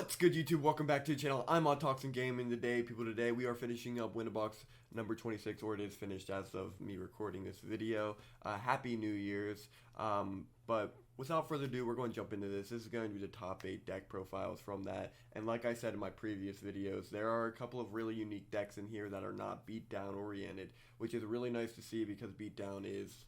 What's good, YouTube? Welcome back to the channel. I'm on Talks and Gaming. Today we are finishing up Winterbox number 26, or it is finished as of me recording this video. Happy New Year's. But without further ado, we're going to jump into this. This is going to be the top 8 deck profiles from that. And like I said in my previous videos, there are a couple of really unique decks in here that are not beatdown oriented, which is really nice to see because beatdown is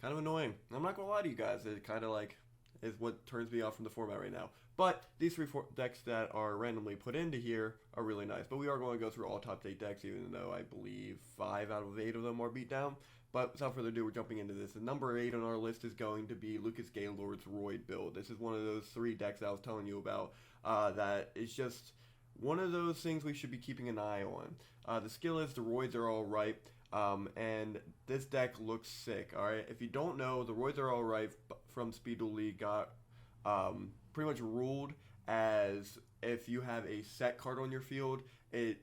kind of annoying. I'm not going to lie to you guys. It kind of like is what turns me off from the format right now. But these three decks that are randomly put into here are really nice. But we are going to go through all top 8 decks, even though I believe 5 out of 8 of them are beatdown. But without further ado, we're jumping into this. The number 8 on our list is going to be Lucas Gaylord's Roid build. This is one of those 3 decks that I was telling you about that is just one of those things we should be keeping an eye on. The skill is the Roids are alright. And this deck looks sick, alright? If you don't know, the Roids are alright from Speed Duel League got pretty much ruled as if you have a set card on your field, it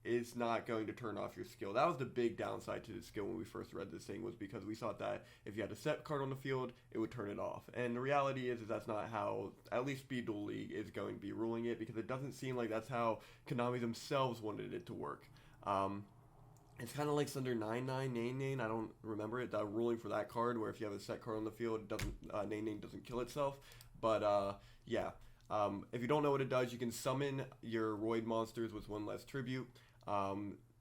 is not going to turn off your skill. That was the big downside to the skill when we first read this thing, was because we thought that if you had a set card on the field, it would turn it off. And the reality is that's not how, at least Speed Duel League is going to be ruling it, because it doesn't seem like that's how Konami themselves wanted it to work. It's kind of like Thunder 9999. I don't remember it. That ruling for that card, where if you have a set card on the field, it doesn't 99 doesn't kill itself. But yeah, if you don't know what it does, you can summon your Roid monsters with 1 less tribute.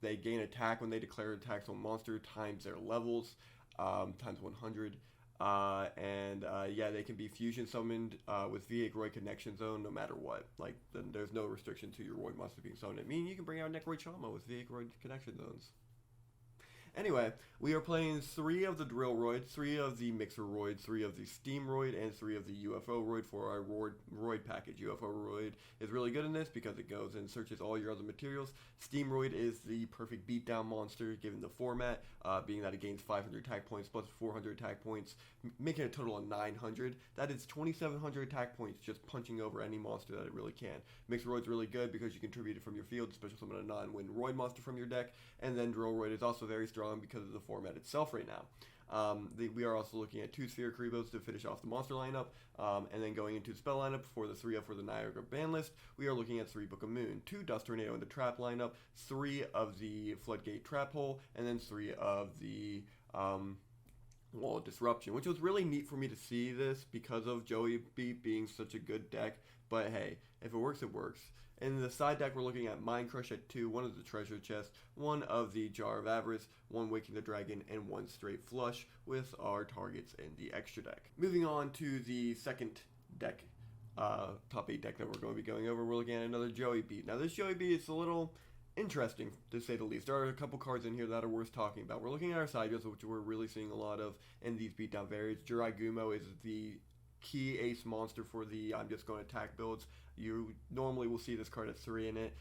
They gain attack when they declare attacks on monster times their levels, times 100. Yeah, they can be fusion summoned with V8 Roid Connection Zone no matter what. Like, there's no restriction to your Roid monster being summoned. I mean, you can bring out Necroid Chama with V8 Roid Connection Zones. Anyway, we are playing 3 of the Drill Roids, 3 of the Mixer Roids, 3 of the Steam Roid, and 3 of the UFO Roid for our Roid package. UFO Roid is really good in this because it goes and searches all your other materials. Steam Roid is the perfect beatdown monster given the format, being that it gains 500 attack points plus 400 attack points, making a total of 900. That is 2,700 attack points just punching over any monster that it really can. Mixer Roid's really good because you can tribute it from your field, special summon a non-win Roid monster from your deck, and then Drill Roid is also very strong because of the format itself right now. We are also looking at 2 Sphere Karibos to finish off the monster lineup, and then going into the spell lineup for the 3 for the Niagara ban list, we are looking at 3 Book of Moon, 2 Dust Tornado in the trap lineup, 3 of the Floodgate Trap Hole, and then 3 of the Wall of Disruption, which was really neat for me to see this because of Joey Beat being such a good deck. But hey, if it works, it works. In the side deck, we're looking at Mind Crush at 2, 1 of the Treasure Chest, 1 of the Jar of Avarice, 1 Waking the Dragon, and 1 Straight Flush with our targets in the extra deck. Moving on to the second deck, top 8 deck that we're going to be going over, we're looking at another Joey Beat. Now this Joey Beat is a little interesting, to say the least. There are a couple cards in here that are worth talking about. We're looking at our side deals, which we're really seeing a lot of in these beatdown variants. Jirai Gumo is the key ace monster for the I'm just going to attack builds. You normally will see this card at 3 in it.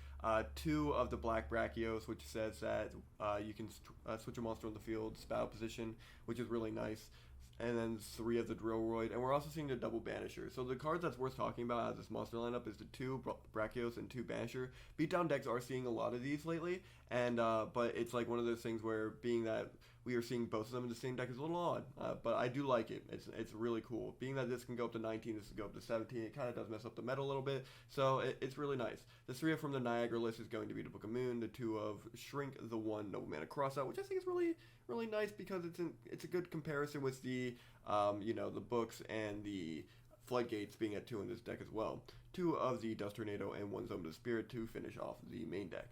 2 of the Black Brachios, which says that you can switch a monster on the field's battle position, which is really nice. And then 3 of the Drill Roid, and we're also seeing the double Banisher. So the cards that's worth talking about out of this monster lineup is the 2 Brachios and 2 Banisher. Beatdown decks are seeing a lot of these lately, and but it's like one of those things where, being that we are seeing both of them in the same deck, is a little odd. But I do like it. It's really cool. Being that this can go up to 19, this can go up to 17, it kind of does mess up the meta a little bit, so it's really nice. The 3 from the Niagara list is going to be the Book of Moon, the 2 of Shrink, the 1 Noble Mana Crossout, which I think is really nice because it's a good comparison with the the books and the Floodgates being at 2 in this deck as well. 2 of the Dust Tornado and 1 Zone of the Spirit to finish off the main deck.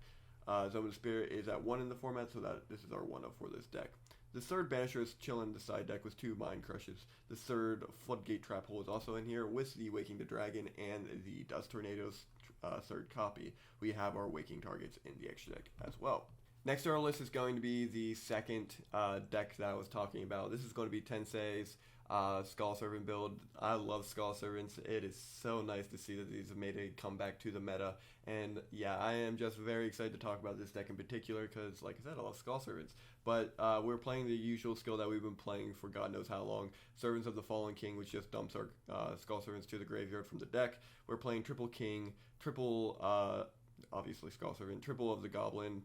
Zone of the Spirit is at 1 in the format, so that this is our 1 for this deck. The 3rd Banisher is chilling in the side deck with 2 Mind Crushes. The 3rd Floodgate Trap Hole is also in here with the Waking the Dragon and the Dust Tornado's 3rd copy. We have our Waking targets in the extra deck as well. Next on our list is going to be the second deck that I was talking about. This is going to be Tensei's Skull Servant build. I love Skull Servants. It is so nice to see that these have made a comeback to the meta. And yeah, I am just very excited to talk about this deck in particular because, like I said, I love Skull Servants. But we're playing the usual skill that we've been playing for God knows how long. Servants of the Fallen King, which just dumps our Skull Servants to the graveyard from the deck. We're playing triple King, triple obviously Skull Servant, triple of the Goblin,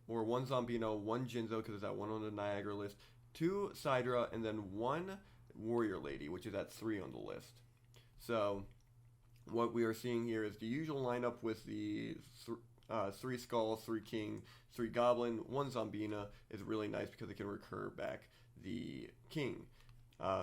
or 1 Zombino, 1 Jinzo because it's that 1 on the Niagara list, 2 Sidra, and then 1 Warrior Lady, which is at 3 on the list. So What we are seeing here is the usual lineup with the 3 Skull, 3 King, 3 Goblin, 1 Zombina is really nice because it can recur back the King.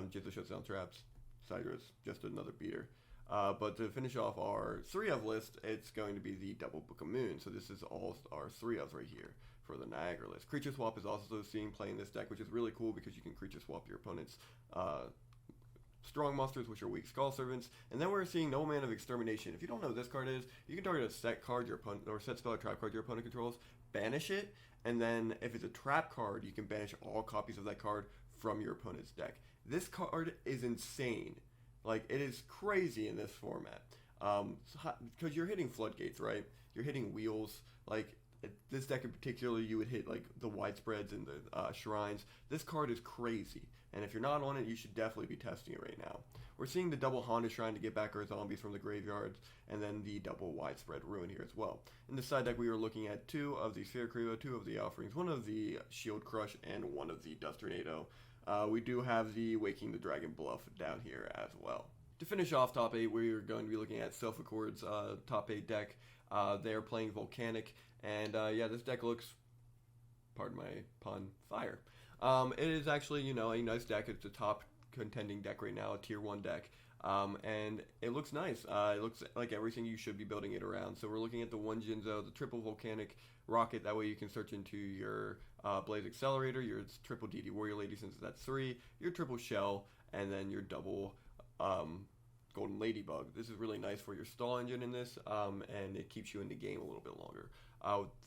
Jitsu Shutdown Traps, Sidras, just another beater. But to finish off our 3-of list, it's going to be the Double Book of Moon. So this is all our 3-ofs right here for the Niagara list. Creature Swap is also seen playing this deck, which is really cool because you can Creature Swap your opponent's strong monsters, which are weak Skull Servants. And then we're seeing Nobleman of Extermination. If you don't know what this card is, you can target a set card your opponent, or set spell or trap card your opponent controls, banish it, and then if it's a trap card, you can banish all copies of that card from your opponent's deck. This card is insane. Like, it is crazy in this format. Because you're hitting floodgates, right? You're hitting wheels. Like, this deck in particular, you would hit, like, the widespreads and the shrines. This card is crazy. And if you're not on it, you should definitely be testing it right now. We're seeing the double Honda Shrine to get back our zombies from the graveyards, and then the double widespread Ruin here as well. In the side deck, we were looking at 2 of the Sphere Crevo, 2 of the Offerings, 1 of the Shield Crush, and 1 of the Dust Tornado. We do have the Waking the Dragon Bluff down here as well. To finish off top 8, we're going to be looking at Self Accord's top 8 deck. They're playing Volcanic, and yeah, this deck looks, pardon my pun, fire. It is actually, you know, a nice deck. It's a top contending deck right now, a tier 1 deck. And it looks nice. It looks like everything you should be building it around. So we're looking at the 1 Jinzo, the triple Volcanic Rocket. That way you can search into your Blaze Accelerator, your triple DD Warrior Lady, since that's 3, your triple Shell, and then your double Golden Ladybug. This is really nice for your stall engine in this, and it keeps you in the game a little bit longer.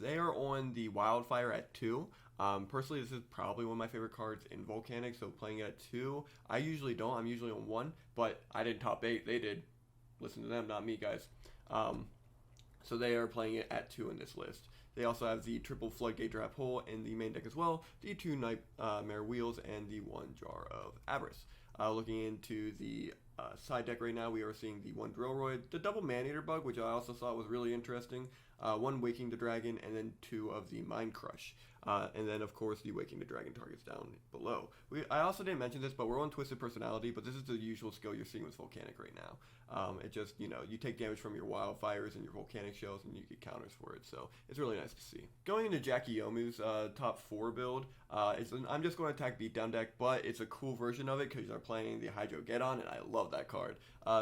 They are on the Wildfire at 2. Personally, this is probably one of my favorite cards in Volcanic, so playing it at 2, I usually don't. I'm usually on 1, but I did top 8. They did. Listen to them, not me, guys. So they are playing it at 2 in this list. They also have the triple Floodgate Trap Hole in the main deck as well, the 2 Nightmare Wheels, and the 1 Jar of Avarice. Looking into the side deck right now, we are seeing the 1 Drill Roid, the double Man-Eater Bug, which I also thought was really interesting, 1 Waking the Dragon, and then 2 of the Mind Crush. And then, of course, the Waking the Dragon targets down below. I also didn't mention this, but we're on Twisted Personality, but this is the usual skill you're seeing with Volcanic right now. It just, you know, you take damage from your Wildfires and your Volcanic Shells, and you get counters for it, so it's really nice to see. Going into Jackie Yomu's top 4 build, I'm just going to attack Beatdown deck, but it's a cool version of it because they're playing the Hydro Geddon, and I love that card.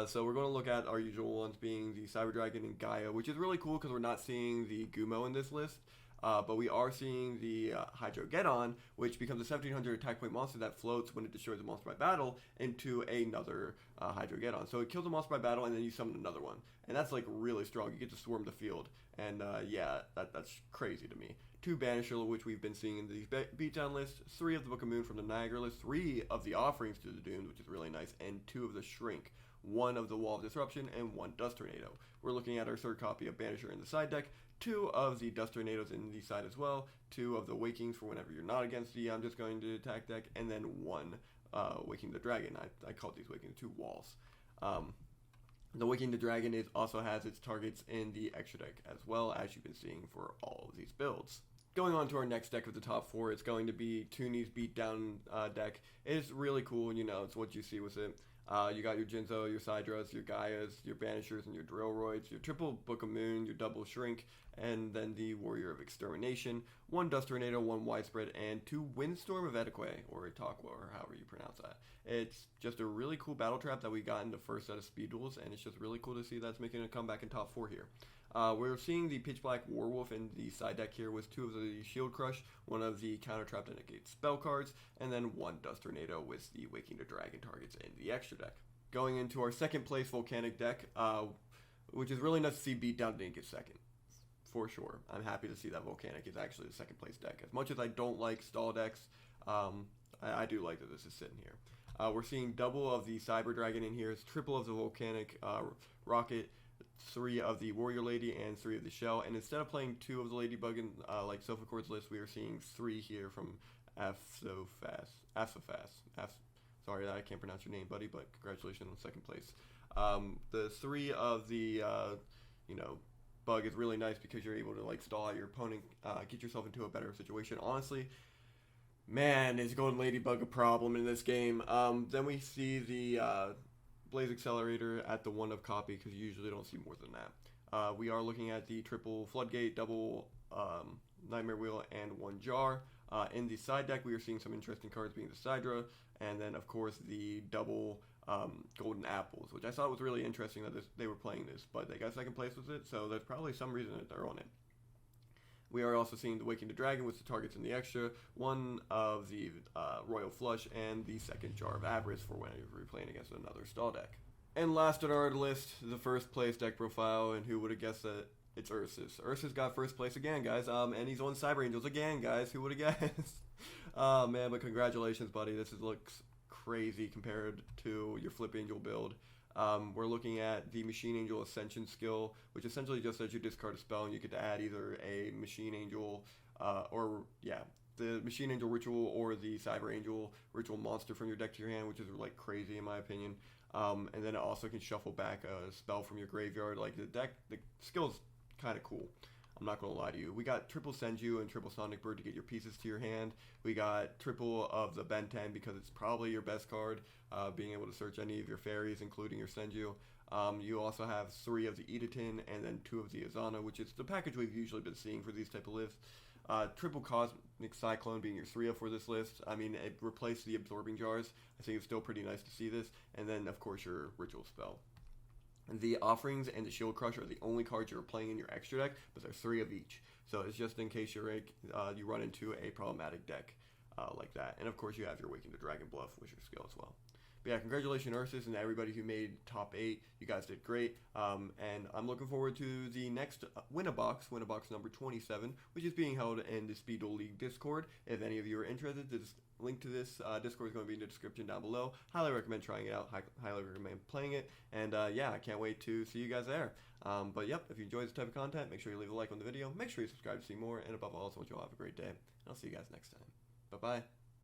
So we're going to look at our usual ones being the Cyber Dragon and Gaia, which is really cool because we're not seeing the Gumo in this list. But we are seeing the Hydro Geddon, which becomes a 1700 attack point monster that floats when it destroys a monster by battle into another Hydro Geddon. So it kills a monster by battle, and then you summon another one. And that's like really strong. You get to swarm the field. And yeah, that's crazy to me. 2 Banisher, which we've been seeing in the Beatdown list. 3 of the Book of Moon from the Niagara list. 3 of the Offerings to the Dunes, which is really nice. And 2 of the Shrink. 1 of the Wall of Disruption, and 1 Dust Tornado. We're looking at our 3rd copy of Banisher in the side deck, 2 of the Dust Tornadoes in the side as well, 2 of the Wakings for whenever you're not against the I'm just going to attack deck, and then 1 Waking the Dragon. I called these Wakings 2 walls. The Waking the Dragon also has its targets in the extra deck as well, as you've been seeing for all of these builds. Going on to our next deck of the top 4, it's going to be Tooney's Beatdown deck. It's really cool, you know, it's what you see with it. You got your Jinzo, your Sidras, your Gaias, your Banishers, and your Drill Roids, your triple Book of Moon, your double Shrink, and then the Warrior of Extermination, 1 Dust Tornado, 1 Widespread, and 2 Windstorm of Edeque, or Itaqua, or however you pronounce that. It's just a really cool battle trap that we got in the first set of Speed Duels, and it's just really cool to see that's making a comeback in top 4 here. We're seeing the Pitch Black Warwolf in the side deck here with 2 of the Shield Crush, 1 of the Counter Trap that negates spell cards, and then 1 Dust Tornado with the Waking the Dragon targets in the extra deck. Going into our 2nd place Volcanic deck, which is really nice to see Beatdown didn't get 2nd. For sure. I'm happy to see that Volcanic is actually the 2nd place deck. As much as I don't like stall decks, I do like that this is sitting here. We're seeing double of the Cyber Dragon in here. It's triple of the Volcanic Rocket, 3 of the Warrior Lady, and 3 of the Shell. And instead of playing 2 of the Ladybug in like Self Accord's list, we are seeing 3 here from Sorry, I can't pronounce your name, buddy, but congratulations on 2nd place. The 3 of the, you know, Bug is really nice because you're able to like stall out your opponent, get yourself into a better situation. Honestly, man, is Golden Ladybug a problem in this game. Then we see the Blaze Accelerator at the 1 of copy because you usually don't see more than that. We are looking at the triple Floodgate, double Nightmare Wheel, and 1 Jar. In the side deck, we are seeing some interesting cards being the Sidra, and then of course the double Golden Apples, which I thought was really interesting that they were playing this, but they got second place with it, so there's probably some reason that they're on it. We are also seeing the Waking the Dragon with the targets in the extra, 1 of the Royal Flush, and the second Jar of Avarice for whenever you're playing against another stall deck. And last on our list, the first place deck profile, and who would have guessed that it's Ursus. Ursus got first place again, guys, and he's on Cyber Angels again, guys. Who would have guessed? Oh, man, but congratulations, buddy. This looks crazy compared to your Flip Angel build. We're looking at the Machine Angel Ascension skill, which essentially just says you discard a spell and you get to add either a Machine Angel the Machine Angel Ritual or the Cyber Angel Ritual monster from your deck to your hand, which is like crazy in my opinion. And then it also can shuffle back a spell from your graveyard. Like the skill is kind of cool. I'm not going to lie to you. We got triple Senju and triple Sonic Bird to get your pieces to your hand. We got triple of the Ben 10 because it's probably your best card, being able to search any of your fairies, including your Senju. You also have 3 of the Edatin and then 2 of the Azana, which is the package we've usually been seeing for these type of lists. Triple Cosmic Cyclone being your 3 for this list. I mean, it replaced the Absorbing Jars. I think it's still pretty nice to see this. And then, of course, your Ritual Spell. The Offerings and the Shield Crusher are the only cards you're playing in your extra deck, but there's 3 of each. So it's just in case you run into a problematic deck like that. And of course you have your Waking the Dragon Bluff, which is your skill as well. But yeah, congratulations Ursus and everybody who made top 8. You guys did great. And I'm looking forward to the next Win-A-Box number 27, which is being held in the Speed Duel League Discord. If any of you are interested, the link to this Discord is going to be in the description down below. Highly recommend trying it out. Highly recommend playing it. And yeah, I can't wait to see you guys there. But yep, if you enjoy this type of content, make sure you leave a like on the video. Make sure you subscribe to see more. And above all else, I want you all have a great day. And I'll see you guys next time. Bye-bye.